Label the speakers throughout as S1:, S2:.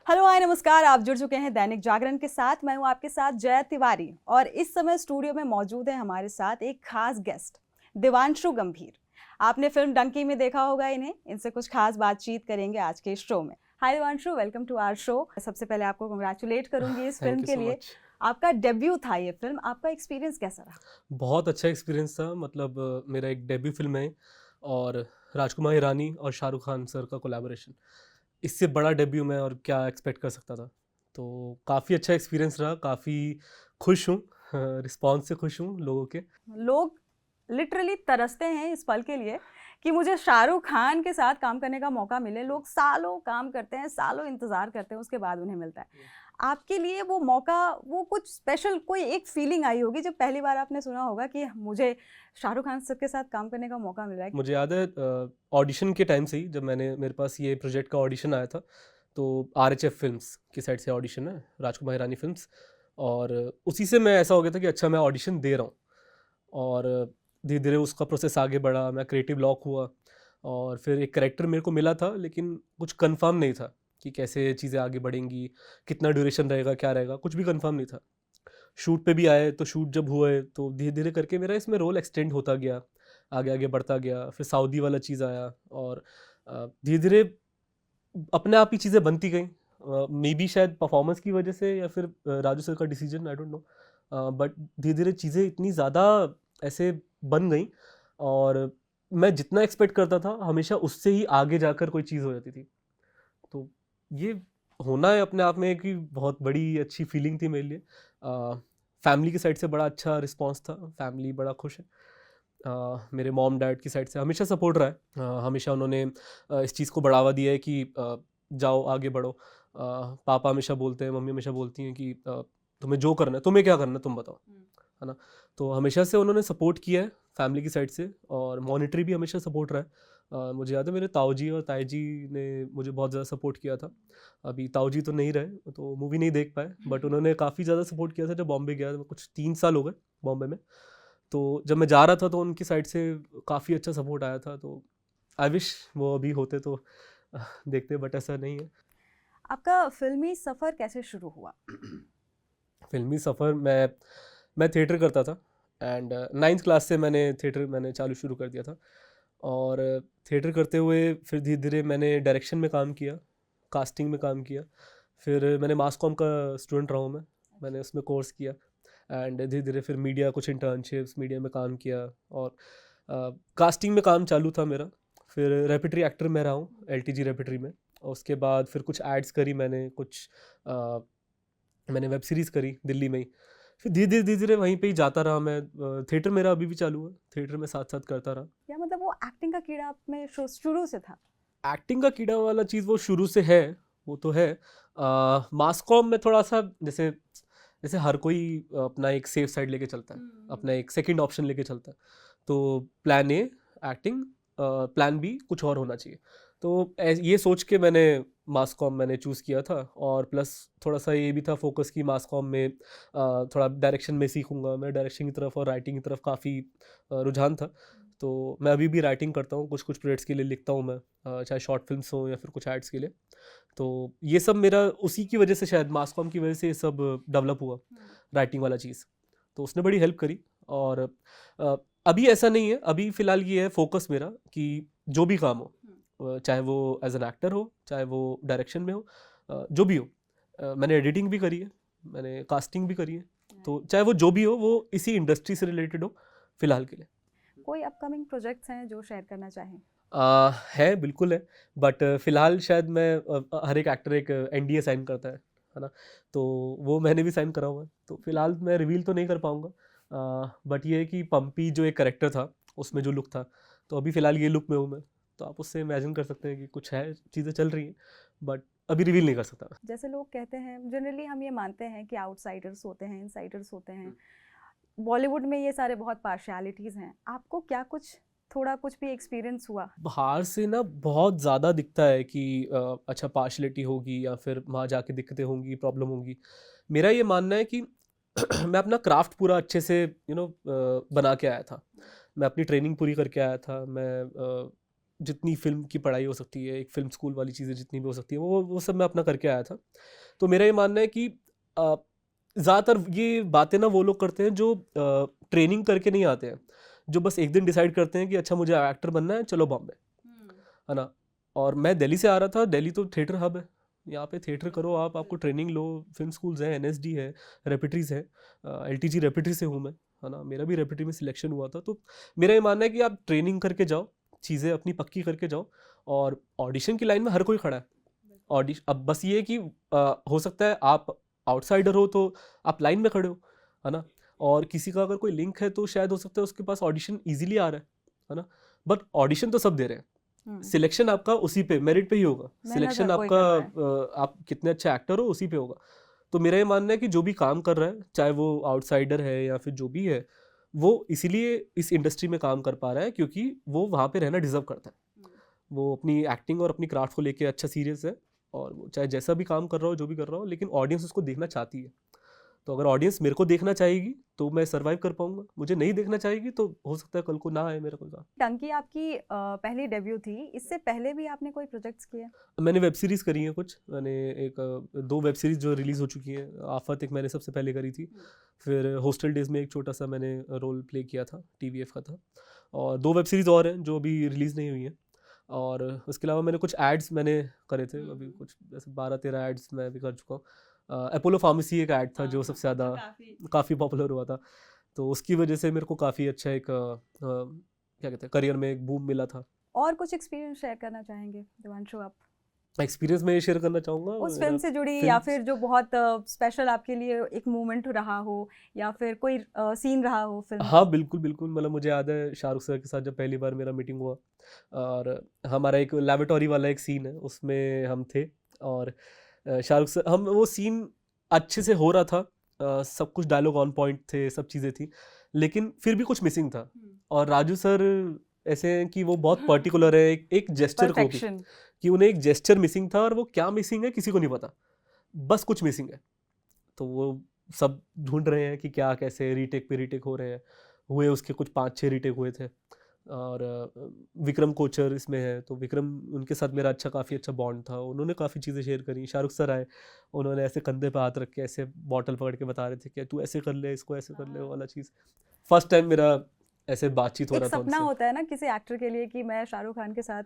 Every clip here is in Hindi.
S1: हेलो हाय नमस्कार। आप जुड़ चुके हैं दैनिक जागरण के साथ। मैं हूं आपके साथ जय तिवारी और इस समय स्टूडियो में मौजूद है हमारे साथ एक खास गेस्ट देवांशु गंभीर। आपने फिल्म डंकी में देखा होगा इन्हें। इनसे कुछ खास बातचीत करेंगे आज के शो में। Hi Devanshu, welcome to our show. सबसे पहले आपको कंग्रेचुलेट करूंगी इस फिल्म
S2: थैंक यू
S1: के
S2: सो
S1: लिए।
S2: मच।
S1: आपका डेब्यू था ये फिल्म, आपका एक्सपीरियंस कैसा रहा?
S2: बहुत अच्छा एक्सपीरियंस था। मतलब मेरा एक डेब्यू फिल्म है और राजकुमार हिरानी और शाहरुख खान सर का कोलैबोरेशन, इससे बड़ा डेब्यू मैं और क्या एक्सपेक्ट कर सकता था। तो काफ़ी अच्छा एक्सपीरियंस रहा, काफ़ी खुश हूँ। रिस्पॉन्स से खुश हूँ लोगों के।
S1: लोग लिटरली तरसते हैं इस पल के लिए कि मुझे शाहरुख खान के साथ काम करने का मौका मिले। लोग सालों काम करते हैं, सालों इंतजार करते हैं, उसके बाद उन्हें मिलता है। आपके लिए वो मौका, वो कुछ स्पेशल कोई एक फीलिंग आई होगी जब पहली बार आपने सुना होगा कि मुझे शाहरुख खान सर के साथ काम करने का मौका मिल रहा है।
S2: मुझे याद है ऑडिशन के टाइम से ही, जब मेरे पास ये प्रोजेक्ट का ऑडिशन आया था, तो RHF फिल्म्स की साइड से ऑडिशन है, राजकुमार हिरानी फिल्म्स। और उसी से मैं ऐसा हो गया था कि अच्छा मैं ऑडिशन दे रहा हूँ। और धीरे धीरे उसका प्रोसेस आगे बढ़ा, मैं क्रिएटिव लॉक हुआ और फिर एक कैरेक्टर मेरे को मिला था, लेकिन कुछ कंफर्म नहीं था कि कैसे चीज़ें आगे बढ़ेंगी, कितना ड्यूरेशन रहेगा, क्या रहेगा, कुछ भी कंफर्म नहीं था। शूट पे भी आए तो शूट जब हुए तो धीरे धीरे करके मेरा इसमें रोल एक्सटेंड होता गया, आगे आगे बढ़ता गया। फिर सऊदी वाला चीज़ आया और धीरे धीरे अपने आप ही चीज़ें बनती गई। मे बी शायद परफॉर्मेंस की वजह से या फिर राजू सर का decision, I don't know. But धीरे धीरे चीज़ें इतनी ज़्यादा ऐसे बन गई और मैं जितना एक्सपेक्ट करता था हमेशा उससे ही आगे जाकर कोई चीज़ हो जाती थी। तो ये होना है अपने आप में कि बहुत बड़ी अच्छी फीलिंग थी मेरे लिए। फैमिली की साइड से बड़ा अच्छा रिस्पांस था, फैमिली बड़ा खुश है। मेरे मॉम डैड की साइड से हमेशा सपोर्ट रहा है। हमेशा उन्होंने इस चीज़ को बढ़ावा दिया है कि जाओ आगे बढ़ो। पापा हमेशा बोलते हैं, मम्मी हमेशा बोलती हैं कि तुम्हें जो करना है, तुम्हें क्या करना है तुम बताओ, है ना। तो हमेशा से उन्होंने सपोर्ट किया है फैमिली की साइड से, और मॉनिटरी भी हमेशा सपोर्ट रहा है। मुझे याद है मेरे ताऊ जी और ताई जी ने मुझे बहुत ज़्यादा सपोर्ट किया था। अभी ताऊ जी तो नहीं रहे तो मूवी नहीं देख पाए, बट उन्होंने काफ़ी ज़्यादा सपोर्ट किया था जब बॉम्बे गया था। कुछ 3 साल हो गए बॉम्बे में। तो जब मैं जा रहा था तो उनकी साइड से काफ़ी अच्छा सपोर्ट आया था। तो आई विश वो अभी होते तो देखते, बट ऐसा नहीं है।
S1: आपका फिल्मी सफर कैसे शुरू हुआ?
S2: फिल्मी सफ़र, मैं थिएटर करता था एंड 9th क्लास से मैंने चालू शुरू कर दिया था। और थिएटर करते हुए फिर धीरे धीरे मैंने डायरेक्शन में काम किया, कास्टिंग में काम किया। फिर मैंने मास कॉम का स्टूडेंट रहा हूँ मैंने उसमें कोर्स किया। एंड धीरे धीरे फिर मीडिया, कुछ इंटर्नशिप्स मीडिया में काम किया और कास्टिंग में काम चालू था मेरा। फिर रेपिटरी एक्टर में रहा हूँ LTG रेपिटरी में। और उसके बाद फिर कुछ एड्स करी मैंने, कुछ मैंने वेब सीरीज़ करी दिल्ली में ही। फिर धीरे धीरे वहीं पे ही जाता रहा मैं। थिएटर मेरा अभी भी चालू है, थिएटर में साथ साथ करता रहा।
S1: या मतलब वो एक्टिंग का कीड़ा आप में शुरू से था?
S2: एक्टिंग का कीड़ा वाला चीज़ वो शुरू से है, वो तो है। मास कॉम में थोड़ा सा जैसे जैसे हर कोई अपना एक सेफ साइड लेके चलता है, अपना एक सेकंड ऑप्शन लेके चलता है। तो plan A acting, plan B कुछ और होना चाहिए। तो ये सोच के मैंने मास कॉम मैंने चूज़ किया था। और प्लस थोड़ा सा ये भी था फोकस कि मास कॉम में थोड़ा डायरेक्शन में सीखूंगा। मैं डायरेक्शन की तरफ और राइटिंग की तरफ काफ़ी रुझान था। तो मैं अभी भी राइटिंग करता हूँ, कुछ कुछ प्रोजेक्ट्स के लिए लिखता हूँ मैं, चाहे शॉर्ट फिल्म्स हो या फिर कुछ एड्स के लिए। तो ये सब मेरा उसी की वजह से, शायद मास कॉम की वजह से ये सब डेवलप हुआ, राइटिंग वाला चीज़। तो उसने बड़ी हेल्प करी। और अभी ऐसा नहीं है, अभी फ़िलहाल ये है फोकस मेरा कि जो भी काम हो, चाहे वो एज एन एक्टर हो, चाहे वो डायरेक्शन में हो, जो भी हो। मैंने एडिटिंग भी करी है, मैंने कास्टिंग भी करी है। तो चाहे वो जो भी हो, वो इसी इंडस्ट्री से रिलेटेड हो फ़िलहाल के लिए।
S1: कोई अपकमिंग प्रोजेक्ट्स हैं जो शेयर करना चाहें?
S2: है, बिल्कुल है। बट फ़िलहाल शायद मैं हर एक एक्टर एक NDA साइन करता है ना? तो वो मैंने भी साइन करा हुआ है। तो फ़िलहाल मैं रिवील तो नहीं कर पाऊँगा। बट ये है कि पम्पी जो एक कैरेक्टर था, उसमें जो लुक था, तो अभी फ़िलहाल ये लुक में हूँ मैं। तो आप उससे इमेजिन कर सकते हैं कि कुछ है, चीज़ें चल रही हैं, बट अभी रिवील नहीं कर सकता मैं।
S1: जैसे लोग कहते हैं, जनरली हम ये मानते हैं कि आउटसाइडर्स होते हैं, इनसाइडर्स होते हैं। बॉलीवुड में ये सारे बहुत पार्शियलिटीज़ हैं। आपको क्या कुछ थोड़ा कुछ भी एक्सपीरियंस हुआ?
S2: बाहर से ना बहुत ज़्यादा दिखता है कि अच्छा पार्शियलिटी होगी या फिर वहाँ जाके दिक्कतें होंगी, प्रॉब्लम होगी। मेरा ये मानना है कि मैं अपना क्राफ्ट पूरा अच्छे से बना के आया था। मैं अपनी ट्रेनिंग पूरी करके आया था। मैं जितनी फ़िल्म की पढ़ाई हो सकती है, एक फ़िल्म स्कूल वाली चीज़ें जितनी भी हो सकती है, वो सब मैं अपना करके आया था। तो मेरा ये मानना है कि ज़्यादातर ये बातें ना वो लोग करते हैं जो ट्रेनिंग करके नहीं आते हैं, जो बस एक दिन डिसाइड करते हैं कि अच्छा मुझे एक्टर बनना है, चलो बॉम्बे, है ना? और मैं दिल्ली से आ रहा था, दिल्ली तो थिएटर हब है, यहाँ पे थिएटर करो आप, आपको ट्रेनिंग लो, फिल्म स्कूल्स हैं, एनएसडी है, रेपिटरीज है, एलटीजी रेपिटरी से हूँ मैं, है ना? मेरा भी रेपिटरी में सिलेक्शन हुआ था। तो मेरा ये मानना है कि आप ट्रेनिंग करके जाओ, चीज़ें अपनी पक्की करके जाओ, और ऑडिशन की लाइन में हर कोई खड़ा है। ऑडिशन अब बस ये है कि हो सकता है आप आउटसाइडर हो तो आप लाइन में खड़े हो, है ना? और किसी का अगर कोई लिंक है तो शायद हो सकता है उसके पास ऑडिशन ईजिली आ रहा है ना? बट ऑडिशन तो सब दे रहे हैं, सिलेक्शन आपका उसी पे मेरिट पे ही होगा, सिलेक्शन आपका आप कितने अच्छे एक्टर हो उसी पे होगा। तो मेरा ये मानना है कि जो भी काम कर रहा है, चाहे वो आउटसाइडर है या फिर जो भी है, वो इसीलिए इस इंडस्ट्री में काम कर पा रहा है क्योंकि वो वहाँ पे रहना डिजर्व करता है। वो अपनी एक्टिंग और अपनी क्राफ्ट को लेके अच्छा सीरियस है, और वो चाहे जैसा भी काम कर रहा हो, जो भी कर रहा हो, लेकिन ऑडियंस उसको देखना चाहती है। तो अगर ऑडियंस मेरे को देखना चाहेगी तो मैं सर्वाइव कर पाऊंगा, मुझे नहीं देखना चाहेगी तो हो सकता है कल को ना आए मेरा कोई काम।
S1: टंकी आपकी पहली डेब्यू थी, इससे पहले भी आपने कोई प्रोजेक्ट्स किए?
S2: मैंने वेब सीरीज़ करी है कुछ, मैंने एक 2 वेब सीरीज़ जो रिलीज़ हो चुकी हैं। आफत एक मैंने सबसे पहले करी थी, फिर हॉस्टल डेज़ में एक छोटा सा मैंने रोल प्ले किया था, टीवीएफ का था, और 2 वेब सीरीज़ और हैं जो अभी रिलीज़ नहीं हुई हैं। और उसके अलावा मैंने कुछ एड्स मैंने करे थे, अभी कुछ जैसे 12-13 एड्स मैं भी कर चुका हूँ। अपोलो फार्मेसी एक ऐड था जो सबसे ज़्यादा काफ़ी पॉपुलर हुआ था, तो उसकी वजह से मेरे को काफ़ी अच्छा एक क्या कहते हैं, करियर में एक बूम मिला था।
S1: और कुछ एक्सपीरियंस शेयर करना चाहेंगे देवांशु आप?
S2: एक्सपीरियंस मैं ये शेयर करना चाहूँगा
S1: उस फिल्म से जुड़ी, या फिर जो बहुत स्पेशल आपके लिए एक मोमेंट रहा हो, या फिर कोई सीन रहा हो फिल्म?
S2: हाँ, बिल्कुल, बिल्कुल, मतलब मुझे याद है शाहरुख सर के साथ जब पहली बार मेरा मीटिंग हुआ, और हमारा एक लैबोरेटरी वाला एक सीन है, उसमें हम थे, और शाहरुख सर, हम वो सीन अच्छे से हो रहा था, सब कुछ डायलॉग ऑन पॉइंट थे, सब चीज़ें थी, लेकिन फिर भी कुछ मिसिंग था। और राजू सर ऐसे हैं कि वो बहुत पर्टिकुलर है एक जेस्चर को भी, कि उन्हें एक जेस्चर मिसिंग था, और वो क्या मिसिंग है किसी को नहीं पता, बस कुछ मिसिंग है। तो वो सब ढूंढ रहे हैं कि क्या कैसे रीटेक पे रीटेक हो रहे हैं, हुए उसके कुछ 5-6 रीटेक हुए थे। और विक्रम कोचर इसमें है, तो विक्रम, उनके साथ मेरा काफ़ी अच्छा बॉन्ड था, उन्होंने काफ़ी चीज़ें शेयर करी। शाहरुख सर आए, उन्होंने ऐसे कंधे पे हाथ रख के ऐसे बॉटल पकड़ के बता रहे थे कि तू ऐसे कर ले, इसको ऐसे कर ले, वो वाला चीज़। फर्स्ट टाइम मेरा ऐसे बातचीत हो
S1: एक
S2: रहा था
S1: सपना
S2: उनसे।
S1: होता है ना किसी एक्टर के लिए कि मैं शाहरुख खान के साथ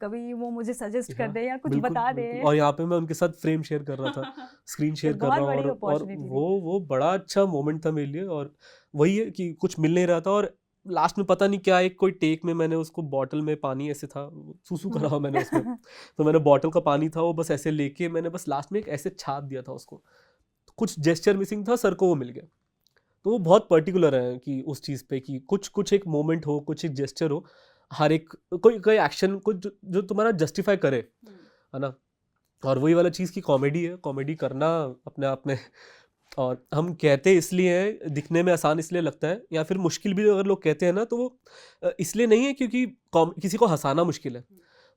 S1: कभी वो मुझे सजेस्ट कर
S2: हाँ,
S1: दे या कुछ
S2: बिल्कुल,
S1: बता दे।
S2: बिल्कुल। और यहाँ पे मैं उनके साथ फ्रेम शेयर कर रहा था, स्क्रीन शेयर कर
S1: बहुत
S2: रहा हूँ,
S1: बड़ी
S2: और
S1: अपॉर्चुनिटी
S2: वो बड़ा अच्छा मोमेंट था मेरे लिए। और वही है कि कुछ मिल नहीं रहा था, और लास्ट में पता नहीं क्या एक कोई टेक में मैंने उसको बॉटल में पानी ऐसे था, सूसू करा हुआ मैंने उसमें, तो मैंने बॉटल का पानी था वो बस ऐसे लेके मैंने बस लास्ट में एक ऐसे छाप दिया था उसको, कुछ जेस्चर मिसिंग था, सर को वो मिल गया। तो वो बहुत पर्टिकुलर है कि उस चीज़ पे कि कुछ एक मोमेंट हो, कुछ एक जेस्चर हो, हर एक कोई कोई एक्शन कुछ जो तुम्हारा जस्टिफाई करे, है ना? और वही वाला चीज़ की कॉमेडी है, कॉमेडी करना अपने आप में। और हम कहते इसलिए हैं, दिखने में आसान इसलिए लगता है, या फिर मुश्किल भी अगर लोग कहते हैं ना, तो वो इसलिए नहीं है क्योंकि किसी को हंसाना मुश्किल है।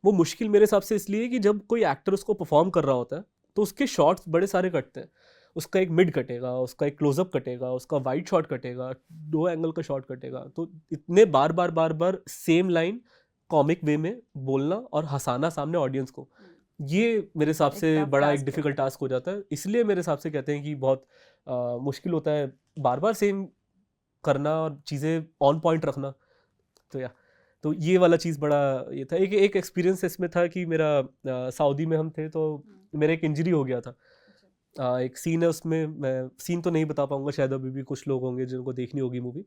S2: वो मुश्किल मेरे हिसाब से इसलिए है कि जब कोई एक्टर उसको परफॉर्म कर रहा होता है तो उसके शॉट्स बड़े सारे कटते हैं, उसका एक मिड कटेगा, उसका एक क्लोजअप कटेगा, उसका वाइड शॉट कटेगा, 2 एंगल का शॉट कटेगा, तो इतने बार बार सेम लाइन कॉमिक वे में बोलना और हंसाना सामने ऑडियंस को, ये मेरे हिसाब से बड़ा एक डिफिकल्ट टास्क हो जाता है। इसलिए मेरे हिसाब से कहते हैं कि बहुत मुश्किल होता है बार बार सेम करना और चीज़ें ऑन पॉइंट रखना। तो ये वाला चीज़ बड़ा ये था। एक एक्सपीरियंस इसमें था कि मेरा सऊदी में हम थे, तो मेरा एक इंजरी हो गया था। एक सीन है उसमें, मैं सीन तो नहीं बता पाऊंगा, शायद अभी भी कुछ लोग होंगे जिनको देखनी होगी मूवी।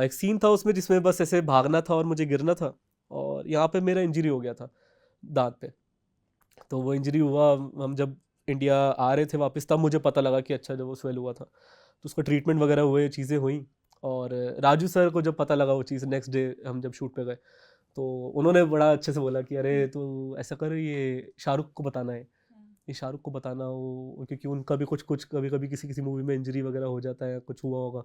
S2: एक सीन था उसमें जिसमें बस ऐसे भागना था और मुझे गिरना था, और यहाँ पे मेरा इंजरी हो गया था दांत पे। तो वो इंजरी हुआ, हम जब इंडिया आ रहे थे वापस, तब मुझे पता लगा कि अच्छा जब वो स्वेल हुआ था, तो उसका ट्रीटमेंट वगैरह हुए, चीज़ें हुई। और राजू सर को जब पता लगा वो चीज़, नेक्स्ट डे हम जब शूट पे गए, तो उन्होंने बड़ा अच्छे से बोला कि अरे तू ऐसा कर, ये शाहरुख को बताना है, ये शाहरुख को बताना, वो क्योंकि उनका भी कुछ कभी कभी किसी मूवी में इंजरी वगैरह हो जाता है, कुछ हुआ होगा।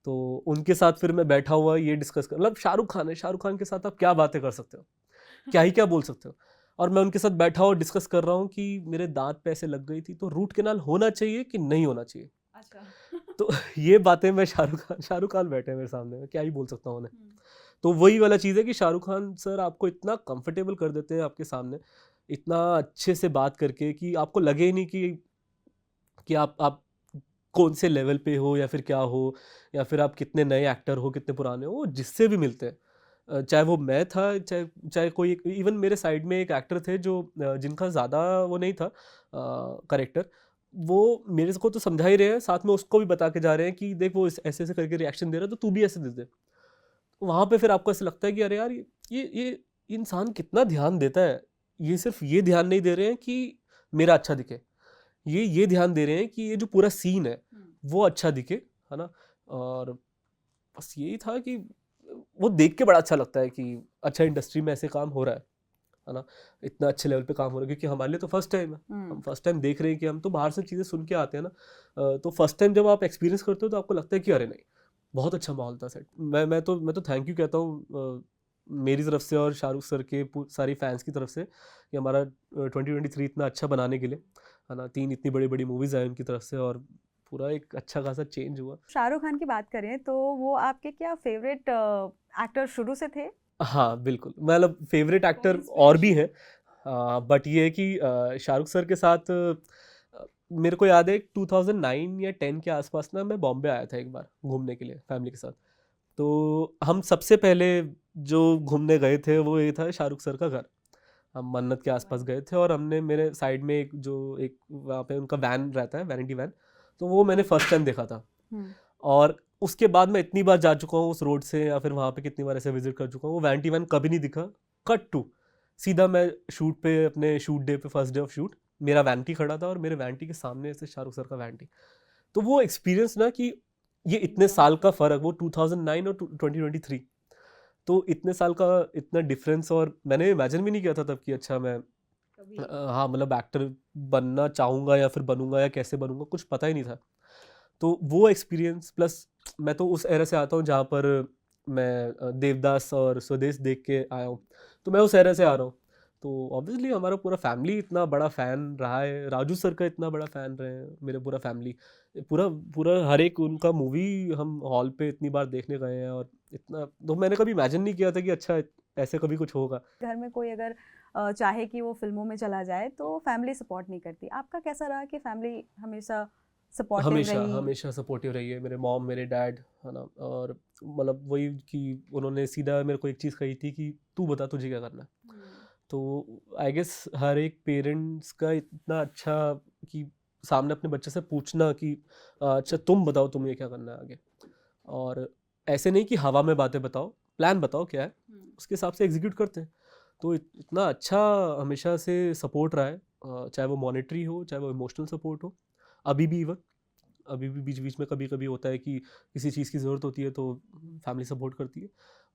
S2: तो उनके साथ फिर मैं बैठा हुआ ये डिस्कस कर, मतलब शाहरुख खान है, शाहरुख खान के साथ आप क्या बातें कर सकते हो, क्या बोल सकते हो। और मैं उनके साथ बैठा हुआ डिस्कस कर रहा हूँ कि मेरे दांत पे ऐसे लग गई थी, तो रूट कैनाल होना चाहिए कि नहीं होना चाहिए। अच्छा। तो ये बातें मैं शाहरुख खान बैठे हैं मेरे सामने, मैं क्या ही बोल सकता हूँ उन्हें। तो वही वाला चीज़ है कि शाहरुख खान सर आपको इतना कंफर्टेबल कर देते हैं आपके सामने, इतना अच्छे से बात करके कि आपको लगे ही नहीं कि आप कौन से लेवल पे हो या फिर क्या हो, या फिर आप कितने नए एक्टर हो, कितने पुराने हो, वो जिससे भी मिलते हैं। चाहे वो मैं था, चाहे चाहे कोई, इवन मेरे साइड में एक एक्टर थे जो जिनका ज़्यादा वो नहीं था करेक्टर, वो मेरे को तो समझा ही रहे हैं, साथ में उसको भी बता के जा रहे हैं कि देख वो ऐसे ऐसे करके रिएक्शन दे रहा है तो तू भी ऐसे दे दे। वहाँ पे फिर आपको ऐसा लगता है कि अरे यार ये इंसान कितना ध्यान देता है, ये सिर्फ ये ध्यान नहीं दे रहे हैं कि मेरा अच्छा दिखे, ये ध्यान दे रहे हैं कि ये जो पूरा सीन है वो अच्छा दिखे, है ना। और बस यही था कि वो देख के बड़ा अच्छा लगता है कि अच्छा इंडस्ट्री में ऐसे काम हो रहा है ना, इतना अच्छे लेवल पे काम हो रहा है, क्योंकि हमारे लिए तो फर्स्ट टाइम है, हम फर्स्ट टाइम देख रहे हैं कि हम तो बाहर से चीज़ें सुन के आते हैं ना, तो फर्स्ट टाइम जब आप एक्सपीरियंस करते हो तो आपको लगता है कि अरे नहीं बहुत अच्छा माहौल था सेट। मैं तो थैंक यू कहता हूँ मेरी तरफ से और शाहरुख सर के सारी फैंस की तरफ से कि हमारा 2023 इतना अच्छा बनाने के लिए, है ना, 3 इतनी बड़ी बड़ी मूवीज़ आई उनकी तरफ से और पूरा एक अच्छा खासा चेंज हुआ।
S1: शाहरुख खान की बात करें तो वो आपके क्या फेवरेट एक्टर शुरू से थे?
S2: हाँ बिल्कुल, मतलब फेवरेट एक्टर और भी हैं, बट ये है कि शाहरुख सर के साथ मेरे को याद है 2009 या 10 के आसपास ना मैं बॉम्बे आया था एक बार घूमने के लिए फैमिली के साथ। तो हम सबसे पहले जो घूमने गए थे वो ये था शाहरुख सर का घर। हम मन्नत के आसपास गए थे और हमने मेरे साइड में एक वहाँ पे उनका वैन रहता है, वैनिटी वैन, तो वो मैंने फर्स्ट टाइम देखा था। और उसके बाद मैं इतनी बार जा चुका हूँ उस रोड से, या फिर वहाँ पे कितनी बार ऐसे विजिट कर चुका हूँ, वो वैनिटी वैन कभी नहीं दिखा। कट टू सीधा मैं शूट पे, अपने शूट डे पे, फर्स्ट डे ऑफ शूट, मेरा वैनिटी खड़ा था और मेरे वैनिटी के सामने से शाहरुख सर का वैनिटी। तो वो एक्सपीरियंस ना कि ये इतने साल का फ़र्क, वो 2009 और 2023, तो इतने साल का इतना डिफरेंस, और मैंने इमेजिन भी नहीं किया था तब कि अच्छा मैं हाँ मतलब एक्टर बनना चाहूँगा या फिर बनूंगा या कैसे बनूंगा, कुछ पता ही नहीं था। तो वो एक्सपीरियंस प्लस मैं तो उस एरा से आता हूँ जहाँ पर मैं देवदास और स्वदेश देख के आया हूँ, तो मैं उस एरा से आ रहा हूँ। तो ऑब्वियसली हमारा पूरा फैमिली इतना बड़ा फ़ैन रहा है, राजू सर का इतना बड़ा फ़ैन रहे हैं मेरे पूरा फैमिली, पूरा पूरा हर एक उनका मूवी हम हॉल पे इतनी बार देखने गए हैं, और इतना तो मैंने कभी इमेजिन नहीं किया था कि अच्छा ऐसे कभी कुछ होगा।
S1: घर में कोई अगर चाहे कि वो फिल्मों में चला जाए तो फैमिली सपोर्ट नहीं करती, आपका कैसा रहा कि फैमिली हमेशा सपोर्टिव
S2: हमेशा
S1: रही?
S2: हमेशा सपोर्टिव रही है, मेरे मॉम मेरे डैड, है ना। और मतलब वही कि उन्होंने सीधा मेरे को एक चीज़ कही थी कि तू बता तुझे क्या करना है। तो आई गेस हर एक पेरेंट्स का इतना अच्छा कि सामने अपने बच्चे से पूछना कि अच्छा तुम बताओ तुम्हें क्या करना है आगे, और ऐसे नहीं कि हवा में बातें बताओ, प्लान बताओ क्या है, उसके हिसाब से एग्जीक्यूट करते हैं। तो इतना अच्छा हमेशा से सपोर्ट रहा है, चाहे वो मॉनेटरी हो चाहे वो इमोशनल सपोर्ट हो, अभी भी इवन अभी भी बीच बीच में कभी कभी होता है कि किसी चीज़ की ज़रूरत होती है तो फैमिली सपोर्ट करती है।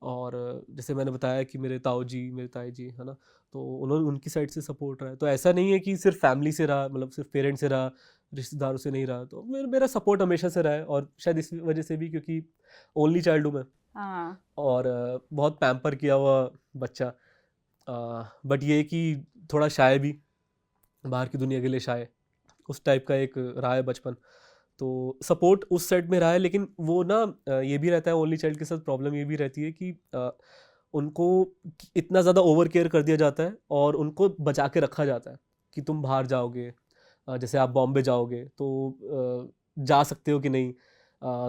S2: और जैसे मैंने बताया कि मेरे ताऊ जी मेरे ताई जी, है ना, तो उन्होंने उनकी साइड से सपोर्ट रहा है। तो ऐसा नहीं है कि सिर्फ फैमिली से रहा, मतलब सिर्फ पेरेंट्स से रहा, रिश्तेदारों से नहीं रहा, तो मेरा सपोर्ट हमेशा से रहा है। और शायद इस वजह से भी क्योंकि ओनली चाइल्ड हूँ मैं,
S1: हाँ।
S2: और बहुत पैम्पर किया हुआ बच्चा, बट ये कि थोड़ा शाय भी, बाहर की दुनिया के लिए शाय, उस टाइप का एक रहा है बचपन। तो सपोर्ट उस साइड में रहा है, लेकिन वो ना ये भी रहता है ओनली चाइल्ड के साथ, प्रॉब्लम ये भी रहती है कि उनको इतना ज़्यादा ओवर केयर कर दिया जाता है और उनको बचा के रखा जाता है कि तुम बाहर जाओगे, जैसे आप बॉम्बे जाओगे तो जा सकते हो कि नहीं,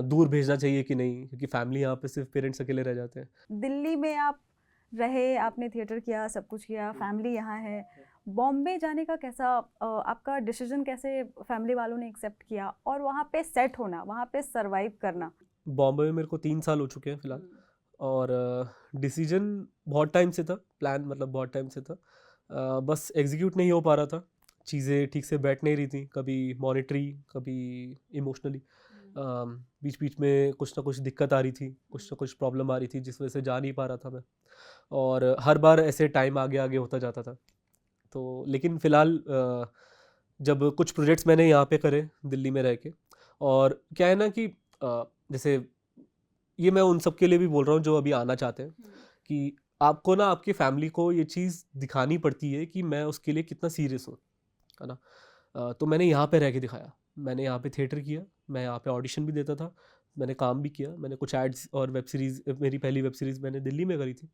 S2: दूर भेजना चाहिए कि नहीं, क्योंकि फैमिली यहाँ पे सिर्फ पेरेंट्स अकेले रह जाते हैं।
S1: दिल्ली में आप रहे, आपने थिएटर किया, सब कुछ किया, फैमिली यहाँ है, बॉम्बे जाने का कैसा आपका डिसीजन कैसे फैमिली वालों ने एक्सेप्ट किया, और वहाँ पे सेट होना, वहाँ पे सरवाइव करना?
S2: बॉम्बे में मेरे को 3 साल हो चुके हैं फिलहाल, और डिसीजन बहुत टाइम से था, प्लान मतलब बहुत टाइम से था, बस एग्जीक्यूट नहीं हो पा रहा था, चीज़ें ठीक से बैठ नहीं रही थी, कभी मॉनेटरी कभी इमोशनली, बीच बीच में कुछ ना कुछ दिक्कत आ रही थी, कुछ ना कुछ प्रॉब्लम आ रही थी जिस वजह से जा नहीं पा रहा था मैं, और हर बार ऐसे टाइम आगे आगे होता जाता था। तो लेकिन फ़िलहाल जब कुछ प्रोजेक्ट्स मैंने यहाँ पे करे दिल्ली में रह के, और क्या है ना कि जैसे ये मैं उन सब के लिए भी बोल रहा हूँ जो अभी आना चाहते हैं, कि आपको ना आपकी फैमिली को ये चीज़ दिखानी पड़ती है कि मैं उसके लिए कितना सीरियस हूँ, है ना। तो मैंने यहाँ पे रह के दिखाया, मैंने यहाँ पे थिएटर किया, मैं यहाँ पे ऑडिशन भी देता था, मैंने काम भी किया, मैंने कुछ एड्स और वेब सीरीज़, मेरी पहली वेब सीरीज़ मैंने दिल्ली में करी थी।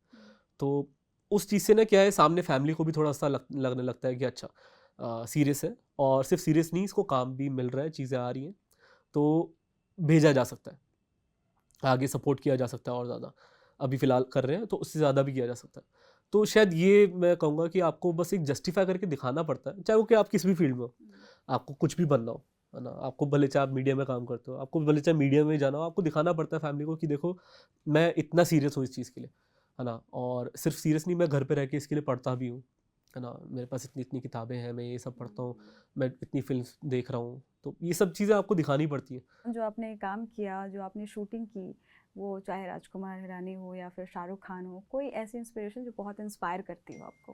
S2: तो उस चीज़ से ना क्या है, सामने फैमिली को भी थोड़ा सा लगने लगता है कि अच्छा सीरियस है, और सिर्फ सीरियस नहीं, इसको काम भी मिल रहा है, चीज़ें आ रही हैं, तो भेजा जा सकता है, आगे सपोर्ट किया जा सकता है और ज़्यादा। अभी फ़िलहाल कर रहे हैं तो उससे ज़्यादा भी किया जा सकता है। तो शायद ये मैं कहूँगा कि आपको बस एक जस्टिफ़ाई करके दिखाना पड़ता है, चाहे वो कि आप किस भी फ़ील्ड में हो, आपको कुछ भी बनना हो, है ना? आपको भले चाहे आप मीडिया में काम करते हो, आपको भले चाहे मीडिया में जाना हो, आपको दिखाना पड़ता है फैमिली को कि देखो मैं इतना सीरियस हूँ इस चीज़ के लिए, है ना? और सिर्फ सीरियस नहीं, मैं घर पे रह के इसके लिए पढ़ता भी हूँ, है ना? मेरे पास इतनी इतनी किताबें हैं, मैं ये सब पढ़ता हूँ, मैं इतनी फिल्म्स देख रहा हूँ, तो ये सब चीज़ें आपको दिखानी पड़ती हैं।
S1: जो आपने काम किया, जो आपने शूटिंग की, वो चाहे राजकुमार हिरानी हो या फिर शाहरुख खान हो, कोई ऐसी इंस्पिरेशन जो बहुत इंस्पायर करती हो आपको?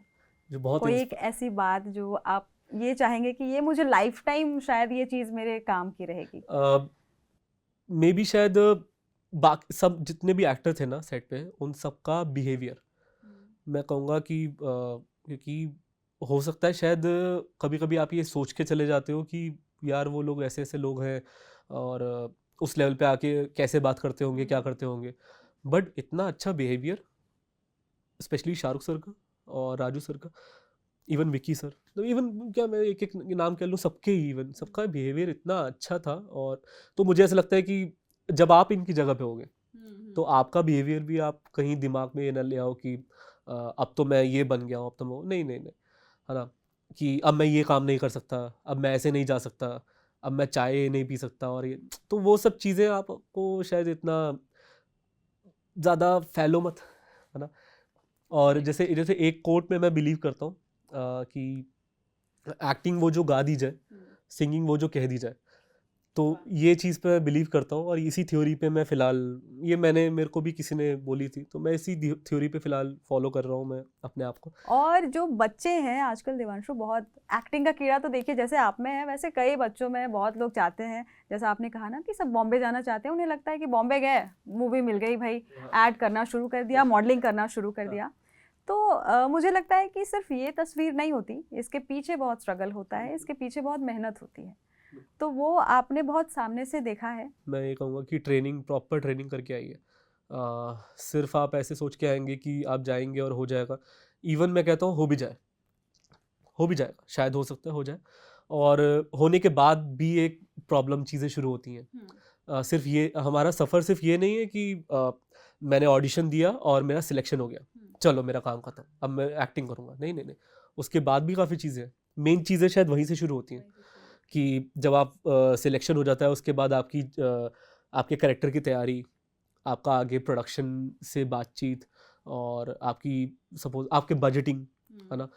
S2: जो बहुत
S1: कोई एक ऐसी बात जो आप ये चाहेंगे कि ये मुझे लाइफ टाइम शायद ये चीज़ मेरे काम की रहेगी?
S2: मे बी शायद बाकी सब जितने भी एक्टर थे ना सेट पे, उन सबका बिहेवियर मैं कहूँगा कि क्योंकि हो सकता है शायद कभी कभी आप ये सोच के चले जाते हो कि यार वो लोग ऐसे ऐसे लोग हैं, और उस लेवल पे आके कैसे बात करते होंगे, क्या करते होंगे, बट इतना अच्छा बिहेवियर, स्पेशली शाहरुख सर का और राजू सर का, इवन विकी सर, तो इवन क्या मैं एक एक नाम कह लूँ, सबके ही इवन सबका बिहेवियर इतना अच्छा था। और तो मुझे ऐसा लगता है कि जब आप इनकी जगह पे होगे तो आपका बिहेवियर भी, आप कहीं दिमाग में ये ना ले आओ कि अब तो मैं ये बन गया हूँ, अब तो मैं नहीं नहीं नहीं, है ना? कि अब मैं ये काम नहीं कर सकता, अब मैं ऐसे नहीं जा सकता, अब मैं चाय नहीं पी सकता, और ये तो वो सब चीज़ें आपको शायद इतना ज़्यादा फैलो मत, है ना? और जैसे जैसे एक कोट में मैं बिलीव करता हूँ कि एक्टिंग वो जो गा दी जाए, सिंगिंग वो जो कह दी जाए, तो ये चीज़ पे मैं बिलीव करता हूँ, और इसी थ्योरी पे मैं फ़िलहाल, ये मैंने मेरे को भी किसी ने बोली थी, तो मैं इसी थ्योरी पे फ़िलहाल फॉलो कर रहा हूँ मैं अपने आप को।
S1: और जो बच्चे हैं आजकल देवांशु, बहुत एक्टिंग का कीड़ा तो देखिए जैसे आप में है, वैसे कई बच्चों में बहुत लोग चाहते हैं, जैसा आपने कहा ना कि सब बॉम्बे जाना चाहते हैं, उन्हें लगता है कि बॉम्बे गए, मूवी मिल गई भाई, ऐड करना शुरू कर दिया, मॉडलिंग करना शुरू कर दिया। तो मुझे लगता है कि सिर्फ ये तस्वीर नहीं होती, इसके पीछे बहुत स्ट्रगल होता है, इसके पीछे बहुत मेहनत होती है, तो वो आपने बहुत सामने से देखा है।
S2: मैं ये कहूँगा कि ट्रेनिंग, प्रॉपर ट्रेनिंग करके आई है। सिर्फ आप ऐसे सोच के आएंगे कि आप जाएंगे और हो जाएगा, इवन मैं कहता हूँ हो भी जाएगा, शायद हो सकता है हो जाए, और होने के बाद भी एक प्रॉब्लम चीज़ें शुरू होती हैं। सिर्फ ये हमारा सफ़र सिर्फ ये नहीं है कि मैंने ऑडिशन दिया और मेरा सिलेक्शन हो गया, चलो मेरा काम खत्म, अब मैं एक्टिंग करूँगा, नहीं नहीं नहीं, उसके बाद भी काफ़ी चीज़ें हैं। मेन चीज़ें शायद वहीं से शुरू होती हैं, कि जब आप सिलेक्शन हो जाता है, उसके बाद आपकी आपके कैरेक्टर की तैयारी, आपका आगे प्रोडक्शन से बातचीत, और आपकी सपोज आपके बजटिंग, है ना?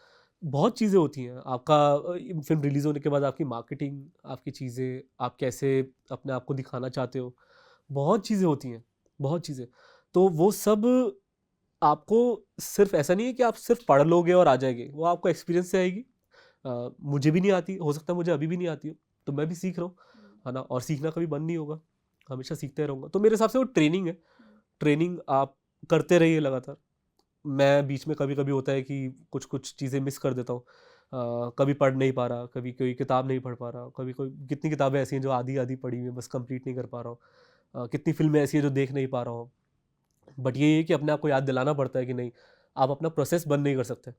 S2: बहुत चीज़ें होती हैं। आपका फिल्म रिलीज़ होने के बाद आपकी मार्केटिंग, आपकी चीज़ें, आप कैसे अपने आप को दिखाना चाहते हो, बहुत चीज़ें होती हैं, बहुत चीज़ें। तो वो सब आपको, सिर्फ ऐसा नहीं है कि आप सिर्फ पढ़ लोगे और आ जाएंगे, वो आपको एक्सपीरियंस से आएगी। मुझे भी नहीं आती, हो सकता है मुझे अभी भी नहीं आती हो, तो मैं भी सीख रहा हूँ, है ना? और सीखना कभी बंद नहीं होगा, हमेशा सीखते रहूँगा। तो मेरे हिसाब से वो ट्रेनिंग है, ट्रेनिंग आप करते रहिए लगातार। मैं बीच में कभी कभी होता है कि कुछ कुछ चीज़ें मिस कर देता हूँ, कभी पढ़ नहीं पा रहा, कभी कोई किताब नहीं पढ़ पा रहा, कभी कोई, कितनी किताबें ऐसी हैं जो आधी आधी पढ़ी हुई हैं, बस कंप्लीट नहीं कर पा रहा हूँ, कितनी फिल्में ऐसी हैं जो देख नहीं पा रहा हूँ। बट ये है कि अपने आप को याद दिलाना पड़ता है कि नहीं, आप अपना प्रोसेस बंद नहीं कर सकते,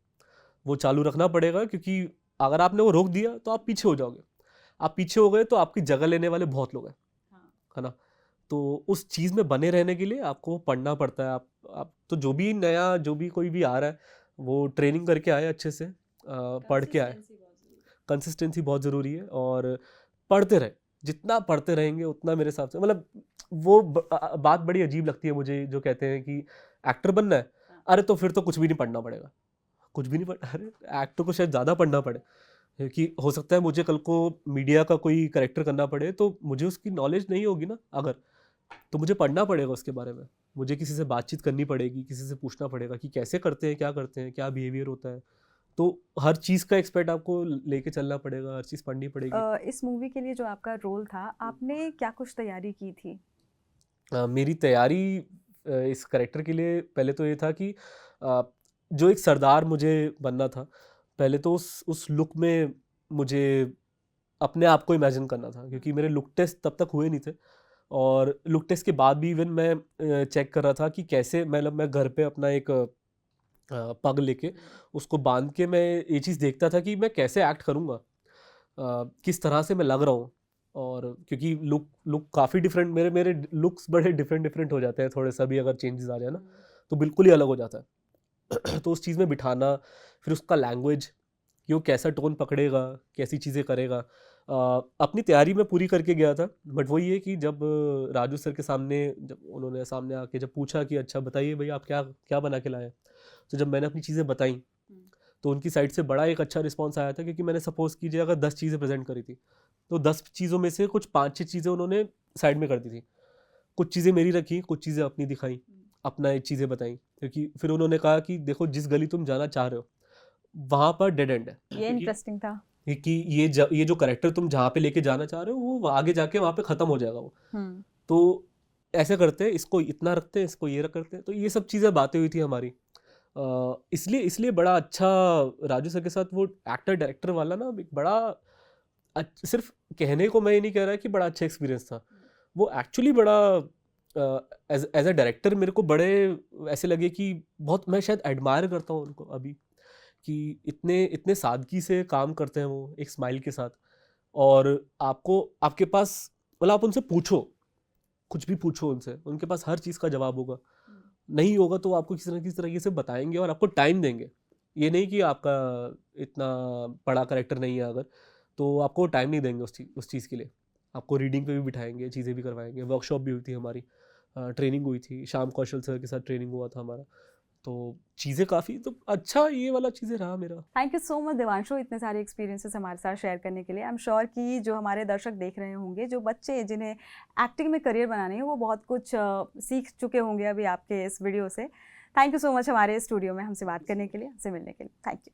S2: वो चालू रखना पड़ेगा, क्योंकि अगर आपने वो रोक दिया तो आप पीछे हो जाओगे। आप पीछे हो गए तो आपकी जगह लेने वाले बहुत लोग हैं, है ना? तो उस चीज़ में बने रहने के लिए आपको पढ़ना पड़ता है। आप तो जो भी नया, जो भी कोई भी आ रहा है, वो ट्रेनिंग करके आए अच्छे से, पढ़ के आए। कंसिस्टेंसी बहुत ज़रूरी है, और पढ़ते रहे, जितना पढ़ते रहेंगे उतना मेरे हिसाब से, मतलब वो बात बड़ी अजीब लगती है मुझे, जो कहते हैं कि एक्टर बनना है, अरे तो फिर तो कुछ भी नहीं पढ़ना पड़ेगा, कुछ भी नहीं पढ़, अरे एक्टर को शायद ज़्यादा पढ़ना पड़े, क्योंकि हो सकता है मुझे कल को मीडिया का कोई कैरेक्टर करना पड़े, तो मुझे उसकी नॉलेज नहीं होगी ना अगर, तो मुझे पढ़ना पड़ेगा उसके बारे में, मुझे किसी से बातचीत करनी पड़ेगी, किसी से पूछना पड़ेगा कि कैसे करते हैं, क्या बिहेवियर होता है। तो हर चीज़ का एक्सपर्ट आपको लेके चलना पड़ेगा, हर चीज़ पढ़नी पड़ेगी।
S1: इस मूवी के लिए जो आपका रोल था, आपने क्या कुछ तैयारी की थी?
S2: मेरी तैयारी इस करेक्टर के लिए पहले तो ये था कि जो एक सरदार मुझे बनना था, पहले तो उस लुक में मुझे अपने आप को इमेजिन करना था, क्योंकि मेरे लुक टेस्ट तब तक हुए नहीं थे, और लुक टेस्ट के बाद भी इवन मैं चेक कर रहा था कि कैसे मतलब मैं घर पे अपना एक पग लेके उसको बांध के मैं ये चीज़ देखता था कि मैं कैसे एक्ट करूँगा, किस तरह से मैं लग रहा हूँ। और क्योंकि लुक काफ़ी डिफरेंट, मेरे मेरे लुक्स बड़े डिफरेंट हो जाते हैं, थोड़े सा भी अगर चेंजेस आ जाए ना तो बिल्कुल ही अलग हो जाता है। तो उस चीज़ में बिठाना, फिर उसका लैंग्वेज कि वो कैसा टोन पकड़ेगा, कैसी चीज़ें करेगा, अपनी तैयारी में पूरी करके गया था। बट वही है कि जब राजू सर के सामने, जब उन्होंने सामने आके जब पूछा कि अच्छा बताइए भैया आप क्या क्या बना के लाए, तो जब मैंने अपनी चीज़ें बताई तो उनकी साइड से बड़ा एक अच्छा रिस्पॉन्स आया था। क्योंकि मैंने सपोज कीजिए अगर 10 चीज़ें प्रेजेंट करी थी तो 10 चीज़ों में से कुछ 5-6 चीज़ें उन्होंने साइड में कर दी थी, कुछ चीज़ें मेरी रखी, कुछ चीज़ें अपनी दिखाई, अपना एक चीज़ें बताई। क्योंकि फिर उन्होंने कहा कि देखो जिस गली तुम जाना चाह रहे हो वहाँ पर डेड एंड है,
S1: ये इंटरेस्टिंग था
S2: कि ये जो करेक्टर तुम जहाँ पे लेके जाना चाह रहे हो वो आगे जाके वहाँ पे ख़त्म हो जाएगा वो। तो ऐसे करते हैं, इसको इतना रखते हैं, इसको ये रख करते हैं। तो ये सब चीज़ें बातें हुई थी हमारी। इसलिए बड़ा अच्छा राजू सर के साथ वो एक्टर डायरेक्टर वाला ना एक बड़ा सिर्फ कहने को मैं ये नहीं कह रहा कि बड़ा अच्छा एक्सपीरियंस था, वो एक्चुअली बड़ा एज अ डायरेक्टर मेरे को बड़े ऐसे लगे कि बहुत, मैं शायद एडमायर करता हूँ उनको अभी कि इतने इतने सादगी से काम करते हैं वो एक स्माइल के साथ। और आपको आपके पास मतलब आप उनसे पूछो, कुछ भी पूछो उनसे, उनके पास हर चीज़ का जवाब होगा। नहीं होगा तो आपको किसी न किसी तरीके से बताएंगे और आपको टाइम देंगे। ये नहीं कि आपका इतना बड़ा करेक्टर नहीं है अगर, तो आपको टाइम नहीं देंगे उस चीज़ के लिए। आपको रीडिंग पे भी बिठाएंगे, चीज़ें भी करवाएंगे, वर्कशॉप भी हुई थी हमारी, ट्रेनिंग हुई थी, श्याम कौशल सर के साथ ट्रेनिंग हुआ था हमारा। तो चीज़ें काफ़ी, तो अच्छा ये वाला चीज़ें रहा मेरा।
S1: Thank you so much Devanshu, इतने सारे एक्सपीरियंसेस हमारे साथ शेयर करने के लिए। आई एम श्योर कि जो हमारे दर्शक देख रहे होंगे, जो बच्चे जिन्हें एक्टिंग में करियर बनाने हैं, वो बहुत कुछ सीख चुके होंगे अभी आपके इस वीडियो से। थैंक यू सो मच हमारे स्टूडियो में हमसे बात करने के लिए, हमसे मिलने के लिए। Thank you.